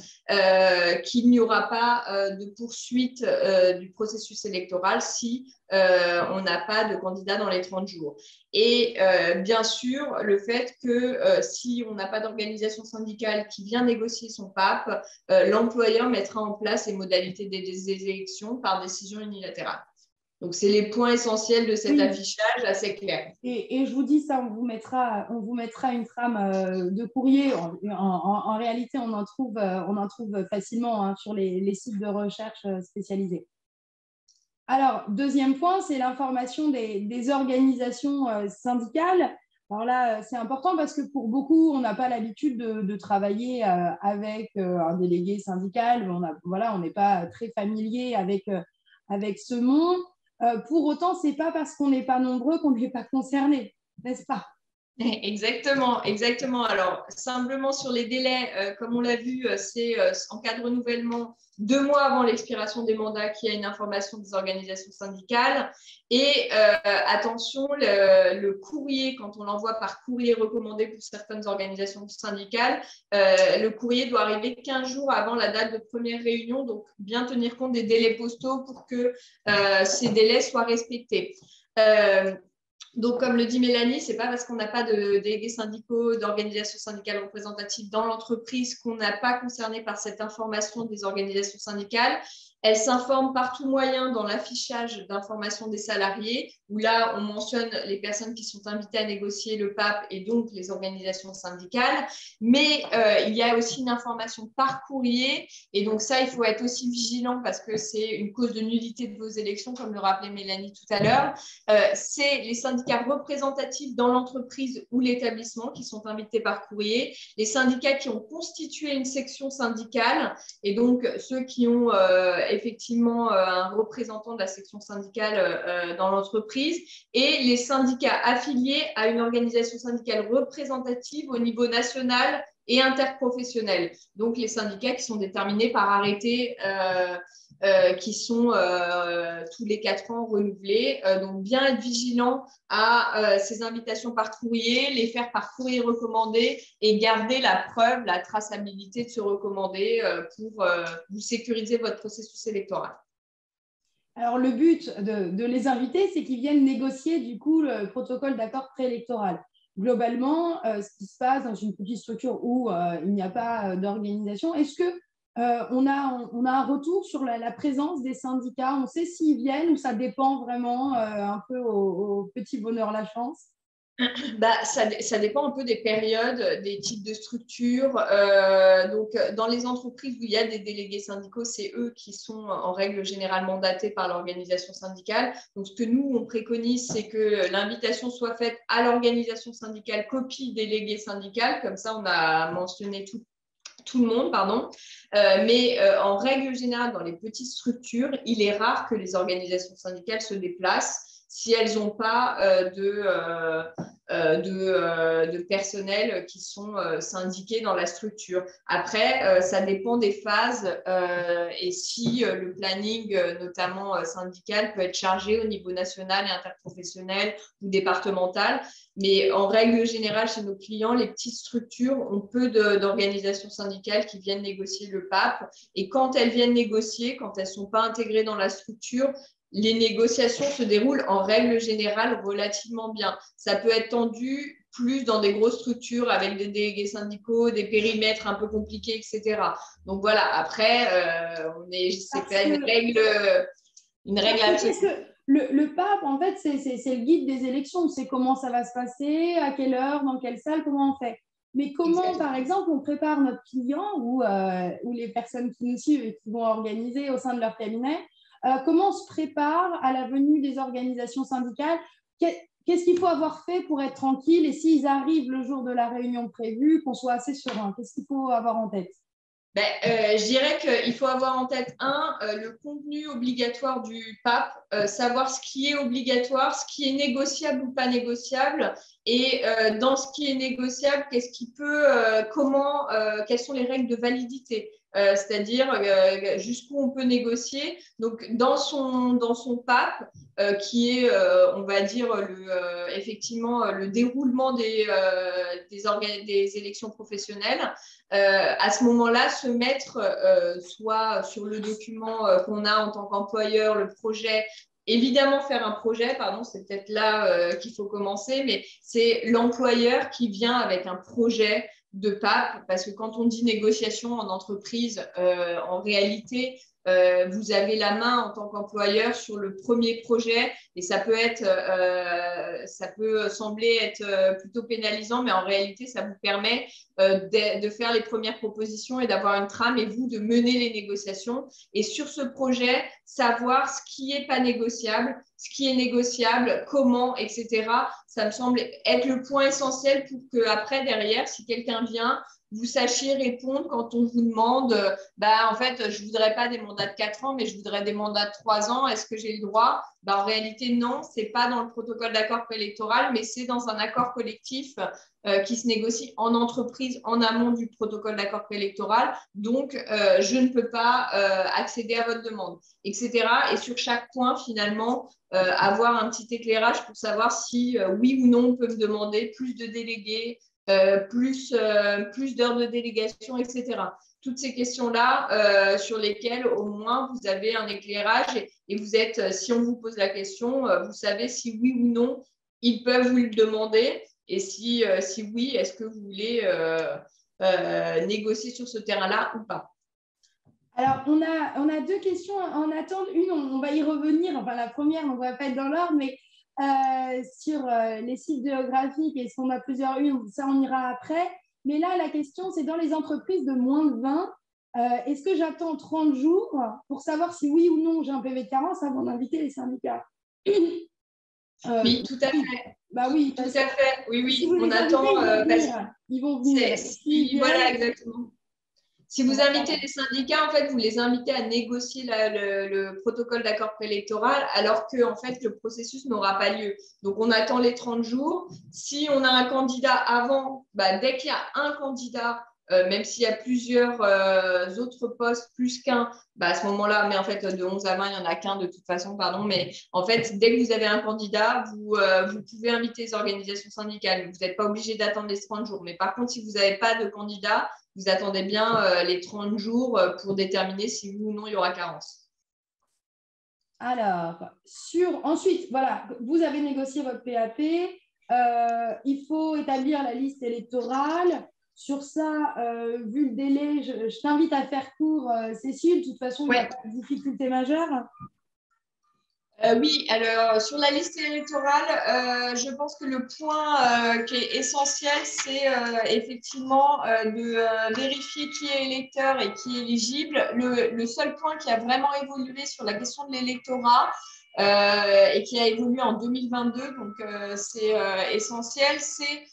qu'il n'y aura pas de poursuite du processus électoral si on n'a pas de candidats dans les 30 jours. Et bien sûr, le fait que si on n'a pas d'organisation syndicale qui vient négocier son PAP, l'employeur mettra en place les modalités des élections par décision unilatérale. Donc, c'est les points essentiels de cet affichage assez clair. Et je vous dis ça, on vous mettra une trame de courrier. En réalité, on en trouve facilement hein, sur les sites de recherche spécialisés. Alors, deuxième point, c'est l'information des organisations syndicales. Alors là, c'est important parce que pour beaucoup, on n'a pas l'habitude de travailler avec un délégué syndical. On n'est pas très familier avec ce monde. Pour autant, ce n'est pas parce qu'on n'est pas nombreux qu'on n'est pas concerné, n'est-ce pas? Exactement, exactement. Alors, simplement sur les délais, comme on l'a vu, c'est en cas de renouvellement 2 mois avant l'expiration des mandats qu'il y a une information des organisations syndicales. Et attention, le courrier, quand on l'envoie par courrier recommandé pour certaines organisations syndicales, le courrier doit arriver 15 jours avant la date de première réunion. Donc, bien tenir compte des délais postaux pour que ces délais soient respectés. Donc, comme le dit Mélanie, ce n'est pas parce qu'on n'a pas de délégués syndicaux, d'organisations syndicales représentatives dans l'entreprise qu'on n'a pas concerné par cette information des organisations syndicales. Elles s'informent par tout moyen dans l'affichage d'information des salariés, où là, on mentionne les personnes qui sont invitées à négocier le PAP et donc les organisations syndicales. Mais il y a aussi une information par courrier. Et donc ça, il faut être aussi vigilant parce que c'est une cause de nullité de vos élections, comme le rappelait Mélanie tout à l'heure. C'est les syndicats représentatifs dans l'entreprise ou l'établissement qui sont invités par courrier, les syndicats qui ont constitué une section syndicale et donc ceux qui ont effectivement un représentant de la section syndicale dans l'entreprise et les syndicats affiliés à une organisation syndicale représentative au niveau national et interprofessionnel. Donc, les syndicats qui sont déterminés par arrêté qui sont tous les 4 ans renouvelés. Donc, bien être vigilant à ces invitations par courrier, les faire par courrier recommandé et garder la preuve, la traçabilité de ce recommandé pour vous sécuriser votre processus électoral. Alors, le but de les inviter, c'est qu'ils viennent négocier du coup le protocole d'accord préélectoral. Globalement, ce qui se passe dans une petite structure où il n'y a pas d'organisation, est-ce que on a un retour sur la présence des syndicats? On sait s'ils viennent ou ça dépend vraiment un peu au petit bonheur la chance? Ça dépend un peu des périodes, des types de structures. Donc, dans les entreprises où il y a des délégués syndicaux, c'est eux qui sont en règle générale mandatés par l'organisation syndicale. Donc, ce que nous, on préconise, c'est que l'invitation soit faite à l'organisation syndicale, copie délégué syndical. Comme ça, on a mentionné tout le monde, pardon. Mais en règle générale, dans les petites structures, il est rare que les organisations syndicales se déplacent si elles n'ont pas de personnel qui sont syndiqués dans la structure. Après, ça dépend des phases et si le planning, notamment syndical, peut être chargé au niveau national et interprofessionnel ou départemental. Mais en règle générale, chez nos clients, les petites structures ont peu d'organisations syndicales qui viennent négocier le PAP. Et quand elles viennent négocier, quand elles ne sont pas intégrées dans la structure, les négociations se déroulent en règle générale relativement bien. Ça peut être tendu plus dans des grosses structures avec des délégués syndicaux, des périmètres un peu compliqués, etc. Donc voilà, après, c'est pas une règle absolue. Le PAP, en fait, c'est le guide des élections. C'est comment ça va se passer, à quelle heure, dans quelle salle, comment on fait. Mais comment, Exactement. par exemple, on prépare notre client ou les personnes qui nous suivent et qui vont organiser au sein de leur cabinet, comment on se prépare à la venue des organisations syndicales? Qu'est-ce qu'il faut avoir fait pour être tranquille? Et s'ils arrivent le jour de la réunion prévue, qu'on soit assez serein? Qu'est-ce qu'il faut avoir en tête? Je dirais qu'il faut avoir en tête, le contenu obligatoire du PAP, savoir ce qui est obligatoire, ce qui est négociable ou pas négociable, et dans ce qui est négociable, qu'est-ce qui peut, quelles sont les règles de validité, c'est-à-dire jusqu'où on peut négocier. Donc, dans son PAP, qui est, on va dire, effectivement le déroulement des élections professionnelles, à ce moment-là, se mettre soit sur le document qu'on a en tant qu'employeur, le projet, évidemment faire un projet, pardon, c'est peut-être là qu'il faut commencer, mais c'est l'employeur qui vient avec un projet de PAP, parce que quand on dit négociation en entreprise, en réalité, vous avez la main en tant qu'employeur sur le premier projet et ça peut sembler être plutôt pénalisant, mais en réalité, ça vous permet de faire les premières propositions et d'avoir une trame et vous de mener les négociations. Et sur ce projet, savoir ce qui n'est pas négociable, ce qui est négociable, comment, etc. Ça me semble être le point essentiel pour qu'après, derrière, si quelqu'un vient, vous sachiez répondre quand on vous demande en fait, je ne voudrais pas des mandats de 4 ans, mais je voudrais des mandats de 3 ans. Est-ce que j'ai le droit? En réalité, non, ce n'est pas dans le protocole d'accord préélectoral, mais c'est dans un accord collectif qui se négocie en entreprise en amont du protocole d'accord préélectoral. Donc, je ne peux pas accéder à votre demande, etc. Et sur chaque point, finalement, avoir un petit éclairage pour savoir si, oui ou non, on peut me demander plus de délégués, plus d'heures de délégation, etc. Toutes ces questions-là sur lesquelles, au moins, vous avez un éclairage et vous êtes, si on vous pose la question, vous savez si oui ou non, ils peuvent vous le demander. Et si oui, est-ce que vous voulez négocier sur ce terrain-là ou pas? Alors, on a deux questions en attente. Une, on va y revenir. Enfin, la première, on ne va pas être dans l'ordre, mais sur les sites géographiques, est-ce qu'on a plusieurs unes? Ça, on ira après. Mais là, la question, c'est dans les entreprises de moins de 20, est-ce que j'attends 30 jours pour savoir si oui ou non j'ai un PV de carence avant d'inviter les syndicats? Oui, tout à fait. Bah oui, tout à fait. Oui, oui, si vous on les attend. invitez, ils vont venir. Voilà, exactement. Si vous voilà. invitez les syndicats, en fait, vous les invitez à négocier le protocole d'accord préélectoral, alors que en fait, le processus n'aura pas lieu. Donc, on attend les 30 jours. Si on a un candidat avant, dès qu'il y a un candidat, même s'il y a plusieurs autres postes, plus qu'un, à ce moment-là, mais en fait, de 11 à 20, il n'y en a qu'un de toute façon, pardon. Mais en fait, dès que vous avez un candidat, vous pouvez inviter les organisations syndicales. Vous n'êtes pas obligé d'attendre les 30 jours. Mais par contre, si vous n'avez pas de candidat, vous attendez bien les 30 jours pour déterminer si oui ou non il y aura carence. Alors, ensuite, voilà, vous avez négocié votre PAP. Il faut établir la liste électorale. Sur ça, vu le délai, je t'invite à faire court, Cécile. De toute façon, il n'y a pas de difficulté majeure. Oui, alors sur la liste électorale, je pense que le point qui est essentiel, c'est effectivement de vérifier qui est électeur et qui est éligible. Le seul point qui a vraiment évolué sur la question de l'électorat et qui a évolué en 2022, donc c'est essentiel, c'est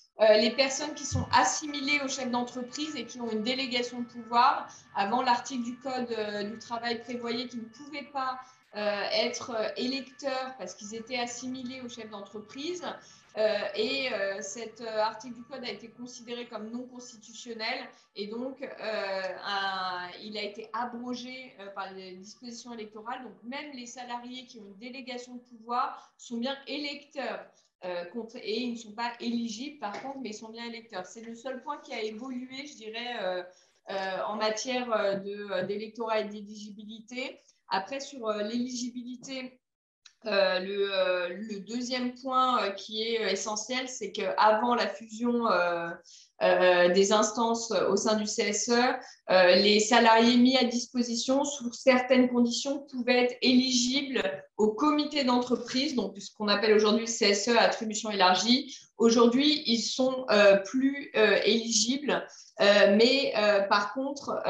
les personnes qui sont assimilées au chef d'entreprise et qui ont une délégation de pouvoir. Avant, l'article du Code du travail prévoyait qu'ils ne pouvaient pas être électeurs parce qu'ils étaient assimilés au chef d'entreprise. Cet article du Code a été considéré comme non constitutionnel et donc il a été abrogé par les dispositions électorales. Donc même les salariés qui ont une délégation de pouvoir sont bien électeurs. Et ils ne sont pas éligibles par contre, mais ils sont bien électeurs. C'est le seul point qui a évolué, je dirais, en matière d'électorat et d'éligibilité. Après, sur l'éligibilité, le deuxième point qui est essentiel, c'est qu'avant la fusion des instances au sein du CSE, les salariés mis à disposition sous certaines conditions pouvaient être éligibles au comité d'entreprise, donc ce qu'on appelle aujourd'hui le CSE à attribution élargie. Aujourd'hui, ils sont plus éligibles, mais par contre,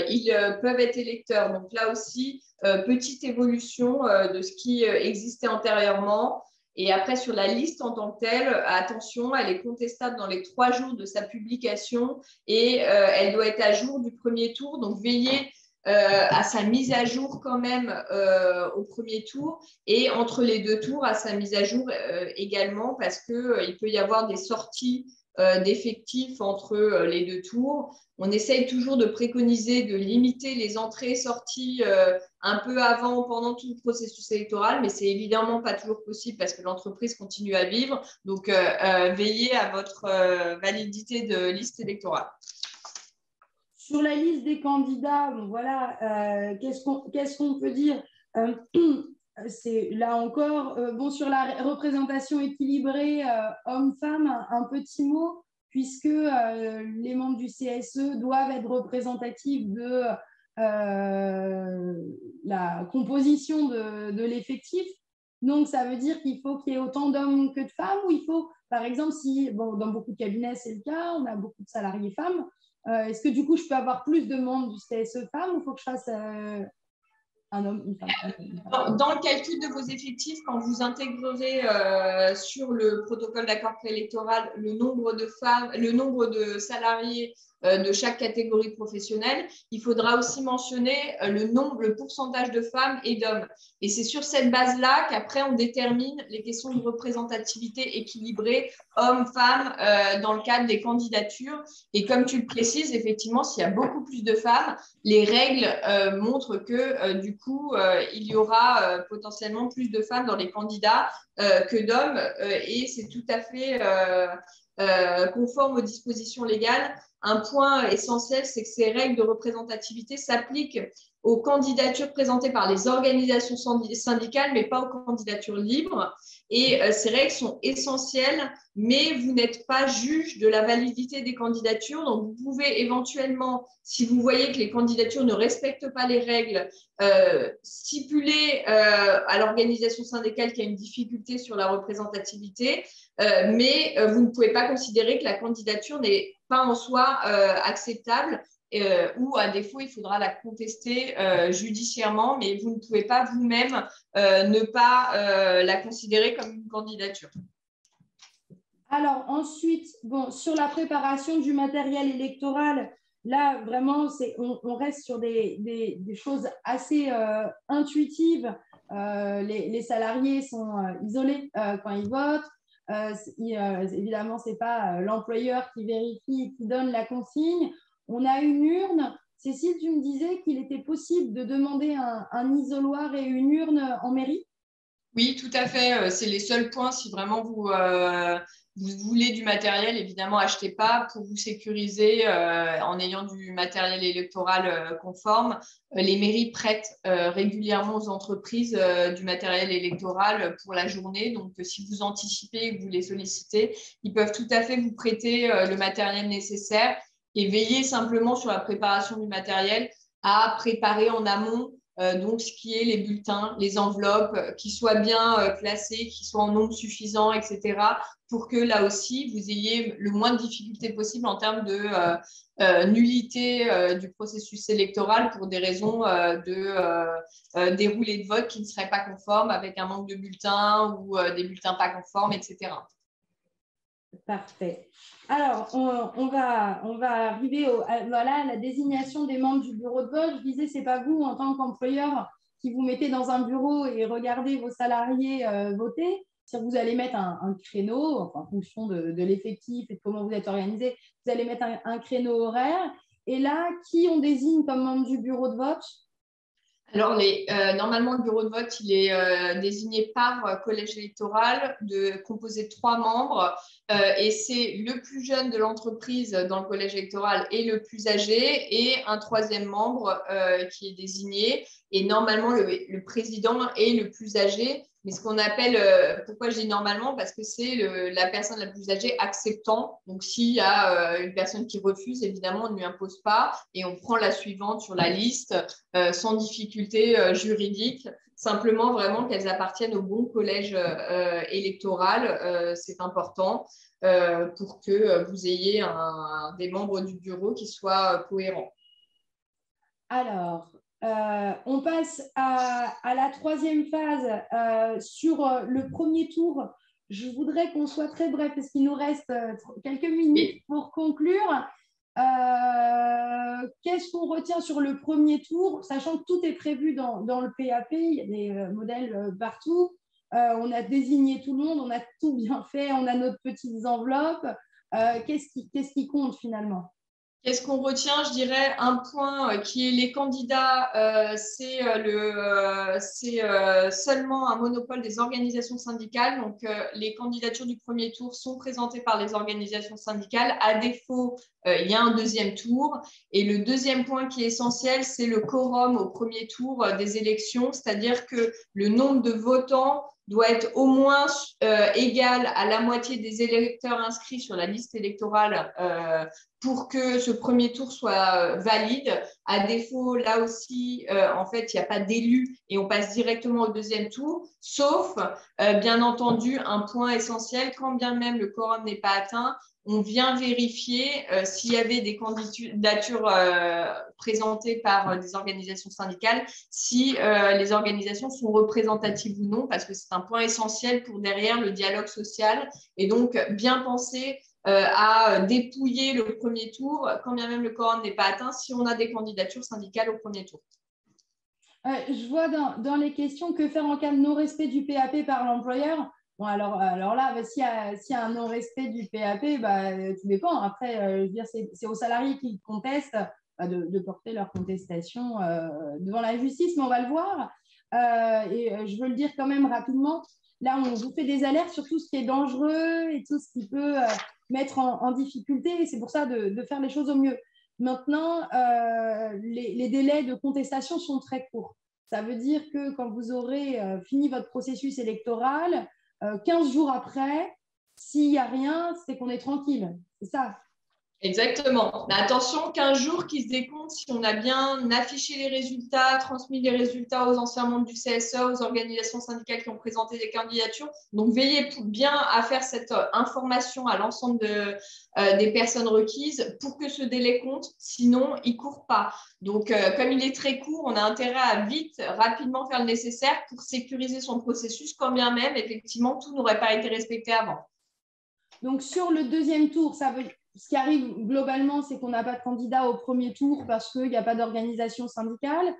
ils peuvent être électeurs. Donc là aussi, petite évolution de ce qui existait antérieurement. Et après, sur la liste en tant que telle, attention, elle est contestable dans les 3 jours de sa publication et elle doit être à jour du premier tour. Donc, veillez à sa mise à jour quand même au premier tour et entre les 2 tours à sa mise à jour également parce qu'il peut y avoir des sorties d'effectifs entre les 2 tours. On essaye toujours de préconiser de limiter les entrées et sorties un peu avant, pendant tout le processus électoral, mais c'est évidemment pas toujours possible parce que l'entreprise continue à vivre. Donc, veillez à votre validité de liste électorale. Sur la liste des candidats, bon, voilà, qu'est-ce qu'on peut dire c'est là encore, sur la représentation équilibrée homme-femme, un petit mot, puisque les membres du CSE doivent être représentatifs de la composition de l'effectif. Donc, ça veut dire qu'il faut qu'il y ait autant d'hommes que de femmes, ou il faut, par exemple, si, dans beaucoup de cabinets, c'est le cas, on a beaucoup de salariés femmes, est-ce que du coup, je peux avoir plus de membres du CSE femmes ou il faut que je fasse Un homme, une femme, un homme, une femme. Dans le calcul de vos effectifs, quand vous intégrerez sur le protocole d'accord préélectoral le nombre de femmes, le nombre de salariés de chaque catégorie professionnelle, il faudra aussi mentionner le pourcentage de femmes et d'hommes. Et c'est sur cette base-là qu'après on détermine les questions de représentativité équilibrée hommes-femmes dans le cadre des candidatures. Et comme tu le précises, effectivement, s'il y a beaucoup plus de femmes, les règles montrent que du coup, il y aura potentiellement plus de femmes dans les candidats que d'hommes et c'est tout à fait conforme aux dispositions légales. Un point essentiel, c'est que ces règles de représentativité s'appliquent aux candidatures présentées par les organisations syndicales, mais pas aux candidatures libres. Et ces règles sont essentielles, mais vous n'êtes pas juge de la validité des candidatures. Donc, vous pouvez éventuellement, si vous voyez que les candidatures ne respectent pas les règles, stipuler à l'organisation syndicale qu'il y a une difficulté sur la représentativité, mais vous ne pouvez pas considérer que la candidature n'est pas en soi acceptable. Ou à défaut, il faudra la contester judiciairement, mais vous ne pouvez pas vous-même ne pas la considérer comme une candidature. Alors ensuite, bon, sur la préparation du matériel électoral, là vraiment, on reste sur des choses assez intuitives. Les salariés sont isolés quand ils votent. Évidemment, ce n'est pas l'employeur qui vérifie, qui donne la consigne. On a une urne. Cécile, tu me disais qu'il était possible de demander un isoloir et une urne en mairie? Oui, tout à fait. C'est les seuls points. Si vraiment vous voulez du matériel, évidemment, achetez pas pour vous sécuriser en ayant du matériel électoral conforme. Les mairies prêtent régulièrement aux entreprises du matériel électoral pour la journée. Donc, si vous anticipez et que vous les sollicitez, ils peuvent tout à fait vous prêter le matériel nécessaire et veiller simplement sur la préparation du matériel à préparer en amont donc ce qui est les bulletins, les enveloppes, qui soient bien classées, qui soient en nombre suffisant, etc. pour que là aussi, vous ayez le moins de difficultés possible en termes de nullité du processus électoral pour des raisons de déroulé de vote qui ne seraient pas conformes avec un manque de bulletins ou des bulletins pas conformes, etc. Parfait. Alors, on va arriver à la désignation des membres du bureau de vote. Je disais, ce n'est pas vous, en tant qu'employeur, qui vous mettez dans un bureau et regardez vos salariés voter. Si vous allez mettre un créneau, en fonction de l'effectif et de comment vous êtes organisé, vous allez mettre un créneau horaire. Et là, qui on désigne comme membre du bureau de vote? Alors, normalement, le bureau de vote, il est désigné par collège électoral, composé de 3 membres, et c'est le plus jeune de l'entreprise dans le collège électoral et le plus âgé, et un 3e membre qui est désigné. Et normalement, le président est le plus âgé. Mais ce qu'on appelle, pourquoi je dis normalement? Parce que c'est la personne la plus âgée acceptant. Donc, s'il y a une personne qui refuse, évidemment, on ne lui impose pas et on prend la suivante sur la liste sans difficulté juridique. Simplement, vraiment qu'elles appartiennent au bon collège électoral. C'est important pour que vous ayez des membres du bureau qui soient cohérents. Alors, on passe à la 3e phase sur le premier tour. Je voudrais qu'on soit très bref parce qu'il nous reste quelques minutes pour conclure. Qu'est-ce qu'on retient sur le premier tour, sachant que tout est prévu dans le PAP, il y a des modèles partout. On a désigné tout le monde, on a tout bien fait, on a nos petites enveloppes. Qu'est-ce qui compte finalement? Qu'est-ce qu'on retient? Je dirais un point qui est les candidats, c'est seulement un monopole des organisations syndicales. Donc, les candidatures du premier tour sont présentées par les organisations syndicales. À défaut, il y a un 2e tour. Et le 2e point qui est essentiel, c'est le quorum au premier tour des élections, c'est-à-dire que le nombre de votants doit être au moins égal à la moitié des électeurs inscrits sur la liste électorale pour que ce premier tour soit valide. À défaut, là aussi, en fait, il n'y a pas d'élu et on passe directement au deuxième tour, sauf, bien entendu, un point essentiel, quand bien même le quorum n'est pas atteint, on vient vérifier s'il y avait des candidatures présentées par des organisations syndicales, si les organisations sont représentatives ou non, parce que c'est un point essentiel pour derrière le dialogue social. Et donc, bien penser à dépouiller le premier tour, quand bien même le quorum n'est pas atteint, si on a des candidatures syndicales au premier tour. Je vois dans les questions que faire en cas de non-respect du PAP par l'employeur. Bon, alors là, bah, s'il y a un non-respect du PAP, bah, tout dépend. Après, je veux dire, c'est aux salariés qui contestent bah, de porter leur contestation devant la justice, mais on va le voir. Je veux le dire quand même rapidement. Là, on vous fait des alertes sur tout ce qui est dangereux et tout ce qui peut mettre en difficulté. Et c'est pour ça de faire les choses au mieux. Maintenant, les délais de contestation sont très courts. Ça veut dire que quand vous aurez fini votre processus électoral, 15 jours après, s'il n'y a rien, c'est qu'on est tranquille. C'est ça. Exactement. Mais attention, 15 jours qui se décomptent si on a bien affiché les résultats, transmis les résultats aux anciens membres du CSE, aux organisations syndicales qui ont présenté des candidatures. Donc, veillez bien à faire cette information à l'ensemble des personnes requises pour que ce délai compte. Sinon, il ne court pas. Donc, comme il est très court, on a intérêt à vite, rapidement faire le nécessaire pour sécuriser son processus, quand bien même, effectivement, tout n'aurait pas été respecté avant. Donc, sur le deuxième tour, ce qui arrive globalement, c'est qu'on n'a pas de candidat au premier tour parce qu'il n'y a pas d'organisation syndicale.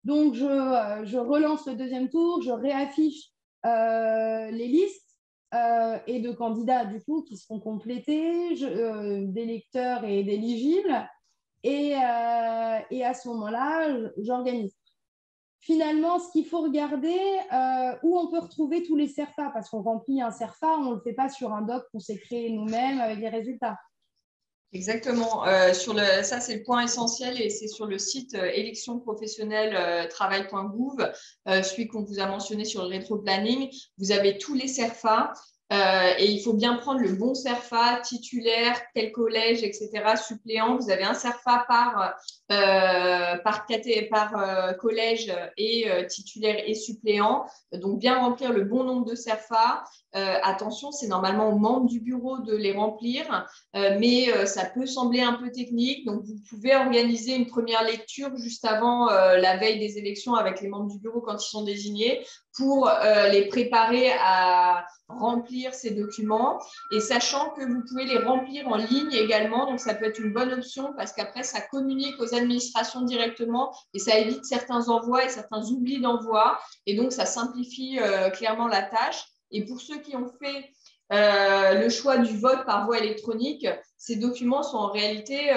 Donc, je relance le deuxième tour, je réaffiche les listes et de candidats, du coup, qui seront complétés, d'électeurs et d'éligibles. Et à ce moment-là, j'organise. Finalement, ce qu'il faut regarder, où on peut retrouver tous les CERFA, parce qu'on remplit un CERFA, on ne le fait pas sur un doc qu'on s'est créé nous-mêmes avec les résultats. Exactement. Ça, c'est le point essentiel et c'est sur le site élections professionnelles travail.gouv, celui qu'on vous a mentionné sur le rétro-planning. Vous avez tous les CERFA et il faut bien prendre le bon CERFA, titulaire, quel collège, etc., suppléant. Vous avez un CERFA par collège et titulaire et suppléant. Donc, bien remplir le bon nombre de CERFA. Attention, c'est normalement aux membres du bureau de les remplir, mais ça peut sembler un peu technique. Donc, vous pouvez organiser une première lecture juste avant la veille des élections avec les membres du bureau quand ils sont désignés pour les préparer à remplir ces documents et sachant que vous pouvez les remplir en ligne également. Donc, ça peut être une bonne option parce qu'après, ça communique aux administrations directement et ça évite certains envois et certains oublis d'envoi. Et donc, ça simplifie clairement la tâche. Et pour ceux qui ont fait le choix du vote par voie électronique, ces documents sont en réalité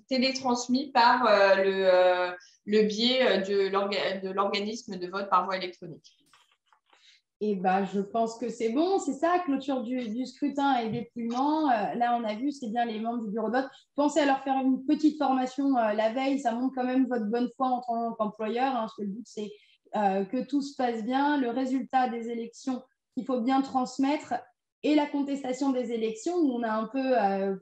télétransmis par le biais de l'organisme de vote par voie électronique. Et ben, je pense que c'est bon, c'est ça, clôture du scrutin et dépouillement. Là, on a vu, c'est bien les membres du bureau de vote. Pensez à leur faire une petite formation la veille, ça montre quand même votre bonne foi en tant qu'employeur, hein, parce que le but, c'est que tout se passe bien. Le résultat des élections, il faut bien transmettre. Et la contestation des élections, où on a un peu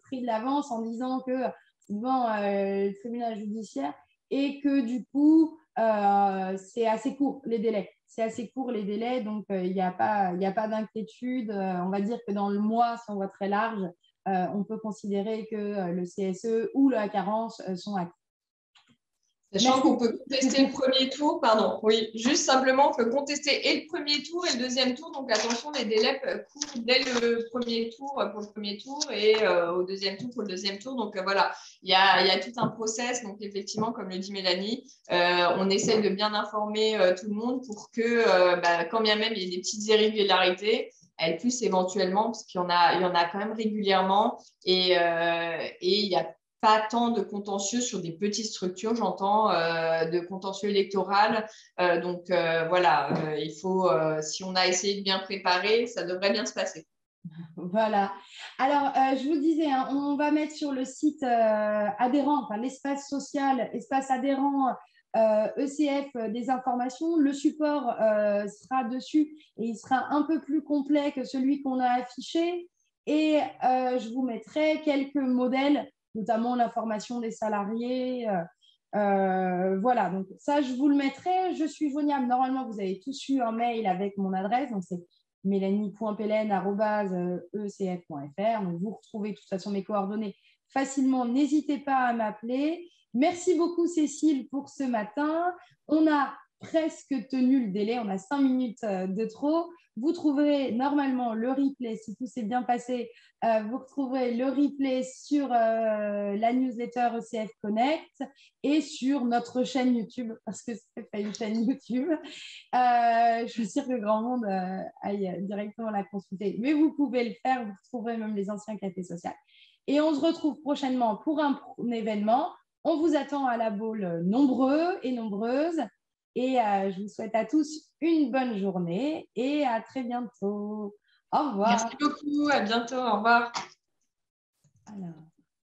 pris de l'avance en disant que c'est devant le tribunal judiciaire et que du coup, c'est assez court les délais. C'est assez court les délais, donc il n'y a pas d'inquiétude. On va dire que dans le mois, si on voit très large, on peut considérer que le CSE ou la carence sont acquis. Sachant qu'on peut contester le premier tour, pardon, oui, juste simplement, on peut contester et le premier tour et le deuxième tour. Donc attention, les délais courent dès le premier tour pour le premier tour et au deuxième tour pour le deuxième tour. Donc voilà, il y a tout un process. Donc effectivement, comme le dit Mélanie, on essaie de bien informer tout le monde pour que quand bien même il y ait des petites irrégularités, elles puissent éventuellement, parce qu'il y en a quand même régulièrement et il y a pas tant de contentieux sur des petites structures, j'entends, de contentieux électoral. Voilà, il faut, si on a essayé de bien préparer, ça devrait bien se passer. Voilà. Alors, je vous disais, hein, on va mettre sur le site adhérent, enfin, l'espace social, espace adhérent ECF des informations. Le support sera dessus et il sera un peu plus complet que celui qu'on a affiché. Et je vous mettrai quelques modèles, notamment l'information des salariés Voilà, donc ça, je vous le mettrai. Je suis joignable. Normalement, vous avez tous eu un mail avec mon adresse. Donc, c'est mélanie.pelen@ecf.fr. Donc, vous retrouvez de toute façon mes coordonnées facilement. N'hésitez pas à m'appeler. Merci beaucoup, Cécile, pour ce matin. On a presque tenu le délai. On a 5 minutes de trop. Vous trouverez normalement le replay, si tout s'est bien passé, vous retrouverez le replay sur la newsletter ECF Connect et sur notre chaîne YouTube, parce que c'est pas une chaîne YouTube. Je suis sûre que grand monde aille directement la consulter, mais vous pouvez le faire, vous retrouverez même les anciens cafés sociaux. Et on se retrouve prochainement pour un événement. On vous attend à la Baule nombreux et nombreuses. Et je vous souhaite à tous une bonne journée et à très bientôt. Au revoir. Merci beaucoup, à bientôt, au revoir. Alors.